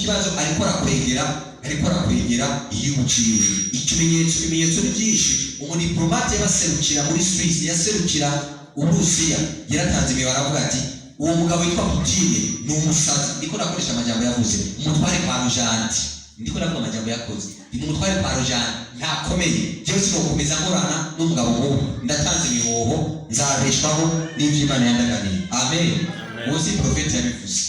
ikibazo ariko arakwegera igihugu ciwe. Ibimenyetso ni byinshi. Umudipolomate yabaserukira muri Suisse, yaserukira Uburusiya, yaratanze imibare avuga ati uwo mugabo witwa Putin ni umusazi. Ndiko nakoresha amajambo yavuze, umutware kwa Rujanti. Ndiko navuga amajambo yakoze, ni umutware kwa Rujanti ntakomeye. Jewe sinokomeza nkorana n'umugabo nk'uwo. Ndatanze imihoho, nzabeshwaho n'ivyo Imana yandaganiye. Amen. Uzi profeti yabivuze.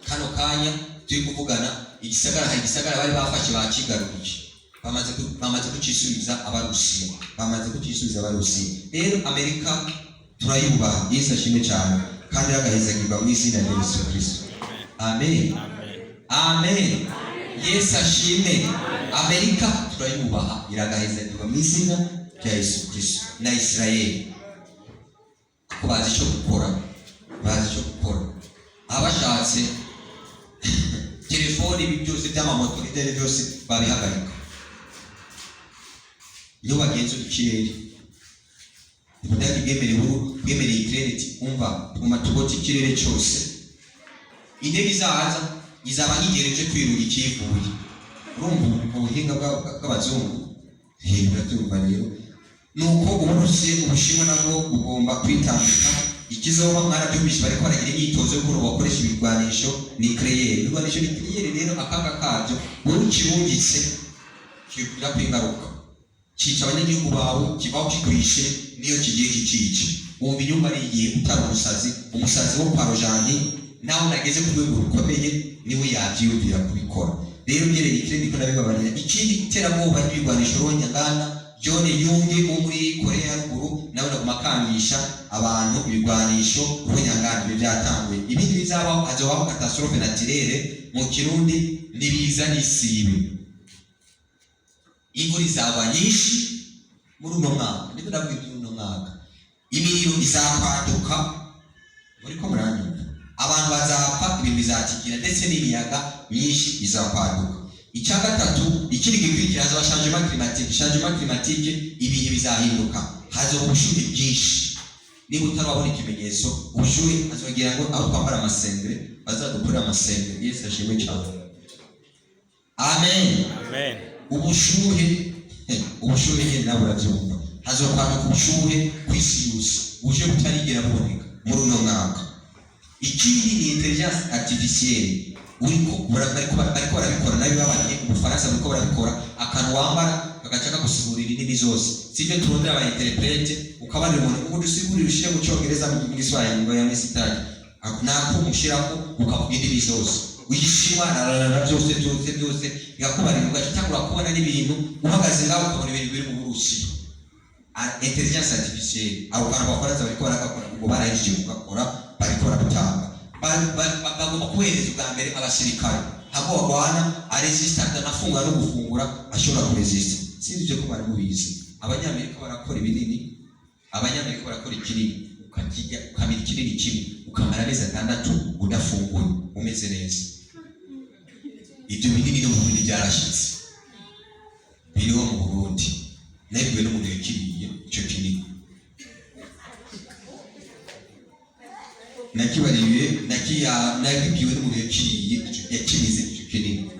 Kano kanya turi kuvugana igisagara bari bafashe bakigarurije. Bamaze kucisubiza Abarusiya. Rero Amerika turayubaha. Yesu ashimwe cyane kandi agahezagirwa mu izina rya Yesu Kristo. Amen. Yesu ashimwe. Amerika turayubaha, iragahezagirwa mu izina rya Yesu Kristo. Na Israeli ko bazi icyo gukora. Abashatse telefoni byose by'amamoto n'ibyo byose babihagarika. Iyo bagenze ikirere ubudagi bwemereye credit umva tuguma tugota ikirere cyose. Indege izaba nkigereje kwirura ikivuye. Urumva ubuhinga bw'abazungu biratumva rero. Nuko Ubushinwa nabwo bugomba kwitambika. Ikizoba mwarabyumvise bariko baragira imyitozo yo kuroba bakoresha ibigwanisho nucleaire. Rero akanga kabyo buri kirungitse kigira kwingaruka, cica abanyagihugu bawe, kibaho kigwishe, niyo kigiye kikica. Wumva inyuma ari igihe utari umusazi wo kwa Rojani, nawe nageze ku rwego rukomeye niwe yavyiyumvira kubikora. Rero byereye ikirere ko nabibabarira. Ikindi iterabwoba n'ibigwanisho ronyangana John Yunge wo muri Korea ya Ruguru nawe nagumakangisha abantu ibigwanisho ronyangana byatanguye. Ibindi bizabaho hazobaho catastrophe naturelle, mu Kirundi nibiza n'isibe. Imvura izaba nyinshi muri uno mwaka. Ndiko ndavuga uno mwaka imiriro izakwaduka muri ko muranyumva. Abantu bazapfa, ibintu bizatikira ndetse n'imiyaga myinshi izakwaduka. Icya gatatu ikiri gikwikira hazo changement climatique, ibihe bizahinduka, hazo ubushuhe bwinshi. Niba utarabona ikimenyetso ubushuhe azogira ngo abo kwambara amasengere bazadukura amasengere. Yesu ashimwe cyane. Amen. Ubushuhe nyine nabo urabyumva. Hazokwaduka ubushuhe kw'isi yose, ubushuhe butarigera buboneka muri uno mwaka. Ikindi ni intelligence artificielle. Bariko barabikora nabi babanye Ubufaransa bariko barabikora. Akantu wambara kagacaka gusigurira indimi zose, sivyo turondera aba interprete ukabanira umuntu ngo dusigurire ushire mu Cyongereza mu Giswahili ngo ya mesitaje nako mushirako ukavuga indimi zose. Uyishima byose birakubarira ugacitangura kubona n'ibintu uhagaze ngaho ukabona ibintu biri mu Burusiya. Intelligence artificielle abo bantu Abafaransa bariko barakora ngo barayishije gukora, bariko barabitanga. Bagomba kuhereza ubwa mbere abasirikare hako bagwana aresistanta nafunga no gufungura ashobora kuresista. Sinzi byo ko bari mubizi. Abanyamerika barakora ibinini, Abanyamerika barakora ikinini, ukakijya ukamira ikinini kimwe ukamara amezi 6 udafunguye umeze neza. Ibyo binini no mu Burundi byarashitse, biriho mu Burundi nebwe no mu Kiriye icyo kinini nakibariye nakibwiwe no mu Kiriye yakimize icyo kinini.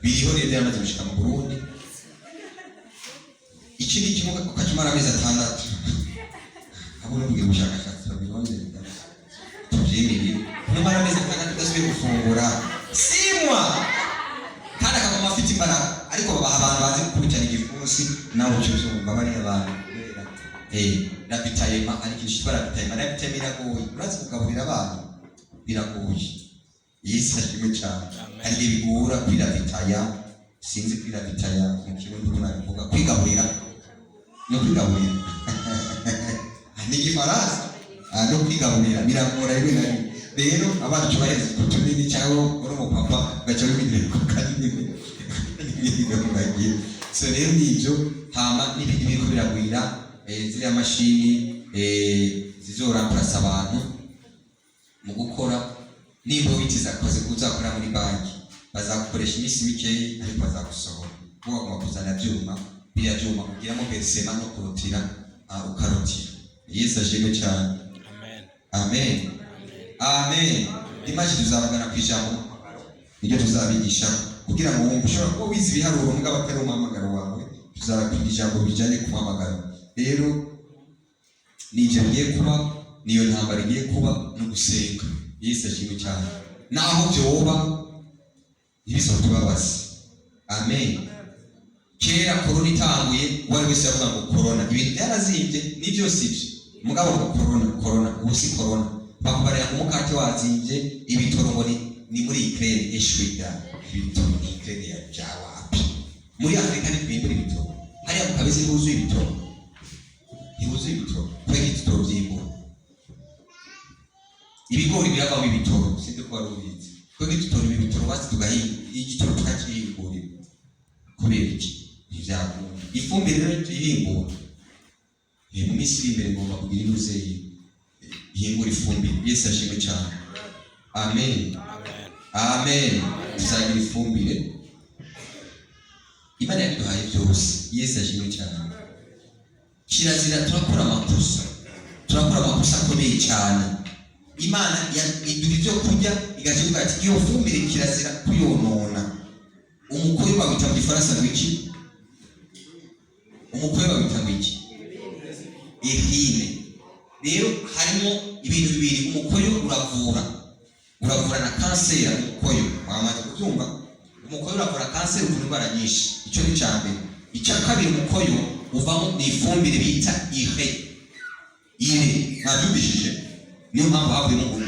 Biriho rero yamaze gushika mu Burundi. Ikindi kimuka ukakimara amezi 6 abone kugira ubushakashatsi babirondera tubyemeye. Nyamara amezi 6 udasubiye gufungura simwa kandi akaguma afite imbaraga, ariko abantu bazi gukubitana igifunsi nawe cyose umva bari abantu rapitayema ariko ishitwa rapitayema iragoye. Urazi kugaburira abantu biragoye. Yesu ashimwe cyane. Ari bigura kwirapitaya, sinzi kwirapitaya mu kirundi kunavuga kwigaburira no kwigaburira ni Igifaransa no kwigaburira biragora rimwe na rimwe. Rero abantu baheze kutunini cyangwa uri umupapa gacha wibindire kandi ngiye so rero nibyo hama n'ibindi biko biragwira. Ziriya mashini zizoramplasa abantu mu gukora. Nimba witiza koze kuzakora muri banki bazagukoresha iminsi mikeyi ariko bazagusohora. Ugomba kuzana byuma kugiramo persema no kurutira ukarutira. Yesu ashimwe cyane. Amen. dimashi tuzavugana ku ijambo niryo tuzabigisha kugira ngo wumve ushobora kuba wize ibiharuro mugabo atari umuhamagaro wawe. Tuzababwira ijambo bijyanye ku muhamagaro. Rero nibyo bigiye kuba, niyo ntambara igiye kuba no gusenga. Yesu ashimwe cyane. Naho byoba ntibizotubabaze. Amen. Kera korona itanguye wari wese yavuga ngo korona ibintu byarazimbye nibyo sibyo. Mugabo ngo korona ubu si korona. Bakubarira ngo umukate wazimbye ibitoro ngo ni muri Ukraine eshwida ibitoro ni Ukraine ya jawapi. Muri Afrika ni kwimbura ibitoro. Hariya mu kabezi huzuye ibitoro. Huzuye ibitoro. Kwega ibitoro by'imbura. Ibigori biravamo ibitoro. Sinde ko warubizi. Kwega ibitoro ibitoro basi tugahinga igitoro tukakihingurira. Kubera iki? Ntibyakunda. Ifumbire rero tuyihimbura. Mu minsi iri imbere ngomba kugira inuze ihingura ifumbire. Yesu ashimwe cyane. Amen. Amen. Tuzagira ifumbire. Imana yaduhaye byose. Yesu ashimwe cyane. Kirazira turakora amakosa. Turakora amakosa akomeye cyane. Imana iduha ibyo kurya igakivuga ati iyo fumbire kirazira kuyonona. Umukoyo bawita mu Gifaransa wiki. Umukoyo bawita wiki. Ehine. Rero harimo ibintu bibiri. Umukoyo uravura na kanseri. Umukoyo wamaze kubyumva. Umukoyo uravura kanseri, uvura indwara nyinshi. Icyo ni cyambere. Icya kabiri, umukoyo uvamo n'ifumbire bita ire. Nabyumvishije. Niyo mpamvu havuyemo ngo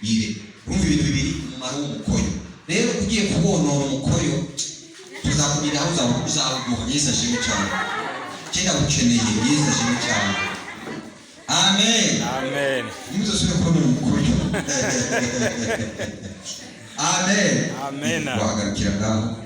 ire. Urumva ibintu bibiri umumaro w'umukoyo. Rero ugiye kubonora umukoyo tuzakugira aho uzawuduha. Yesu ashimwe cyane. Kenda ukeneye. Yesu ashimwe cyane. Amen. Amen. Nimuzosubire kubona umukoyo. Amen. Amen. Wahagarikira ngaho.